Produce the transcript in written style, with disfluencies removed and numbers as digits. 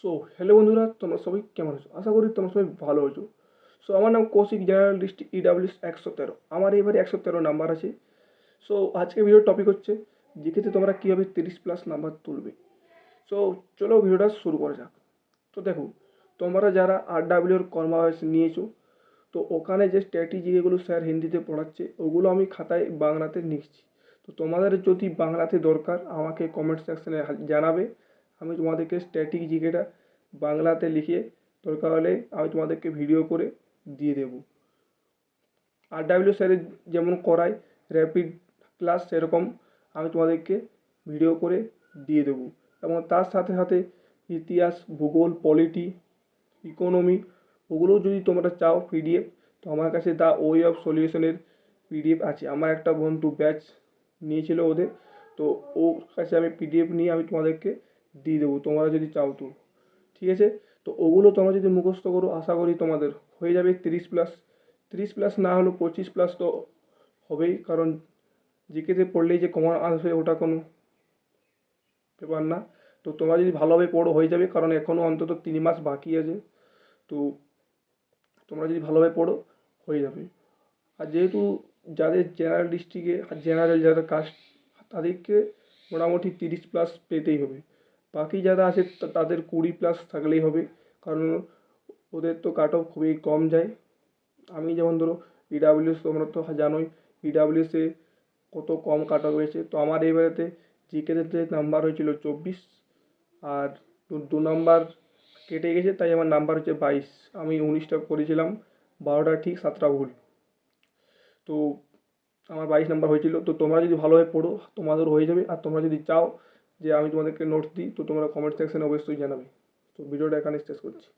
So hello বন্ধুরা, তোমরা সবাই কেমন আছো? আশা করি তোমরা সবাই ভালো আছো। সো আমার নাম কৌশিক, জেনারেল ডিস্ট্রিক্ট ইডাব্লিউএস 113। আমার এবারে 113 নাম্বার আছে। সো আজকে ভিডিওর টপিক হচ্ছে জিকেতে তোমরা কীভাবে 30+ নাম্বার তুলবে। সো চলো ভিডিওটা শুরু করা যাক। তো দেখো, তোমরা যারা RWর কর্মাবাস নিয়েছো, তো ওখানে যে স্ট্র্যাটেজি এগুলো স্যার হিন্দিতে পড়াচ্ছে ওগুলো আমি খাতায় বাংলাতে লিখছি। তো তোমাদের যদি বাংলাতে দরকার আমাকে কমেন্ট সেকশনে জানাবে। আমি তোমাদেরকে স্ট্র্যাটেজিটা বাংলাতে লিখে দরকার হলে আমি তোমাদেরকে ভিডিও করে দিয়ে দেবো। স্যারের যেমন করায় র্যাপিড ক্লাস, সেরকম আমি তোমাদেরকে ভিডিও করে দিয়ে দেবো। এবং তার সাথে সাথে ইতিহাস, ভূগোল, পলিটি, ইকোনমি ওগুলোও যদি তোমরা চাও পিডিএফ, তো আমার কাছে দ্য ওয়ে অফ সলিউশনের পিডিএফ আছে। আমার একটা বন্ধু ব্যাচ নিয়েছিল ওদের, তো ওর কাছে আমি পিডিএফ নিয়ে আমি তোমাদেরকে দিয়ে দেবো তোমরা যদি চাও তো। ঠিক আছে, তো ওগুলো তোমরা যদি মুখস্থ করো আশা করি তোমাদের হয়ে যাবে 30+। 30+ না হলেও 25+ তো হবেই, কারণ জিকেতে পড়লেই যে কমন আসবে ওটা কোনো ব্যাপার না। তো তোমরা যদি ভালোভাবে পড়ো হয়ে যাবে, কারণ এখনও অন্তত 3 মাস বাকি আছে। তো তোমরা যদি ভালোভাবে পড়ো হয়ে যাবে। আর যেহেতু যাদের জেনারেল ডিস্ট্রিক্টে জেনারেল যারা কাস্ট, তাদেরকে মোটামুটি 30+ পেতেই হবে। বাকি যারা আছে তাদের 20+ থাকলেই হবে, কারণ ওদের তো কাট অফ খুবই কম যায়। আমি যেমন ধরো ইডাব্লিউএস, তোমরা তো জানোই ইডাব্লিউএসে কত কম কাট অফ হয়েছে। তো আমার এবারেতে জিকেতে নাম্বার হয়েছিল 24, আর 2 নাম্বার কেটে গেছে, তাই আমার নাম্বার হচ্ছে 22। আমি 19টা করেছিলাম, 12টা ঠিক 7টা ভুল। তো আমার 22 নাম্বার হয়েছিল। তো তোমরা যদি ভালোভাবে পড়ো তোমাদের হয়ে যাবে। আর তোমরা যদি চাও যে আমি তোমাদেরকে নোটস দিই, তো তোমরা কমেন্ট সেকশনে অবশ্যই জানাবে। তো ভিডিওটা এখানে শেষ করছি।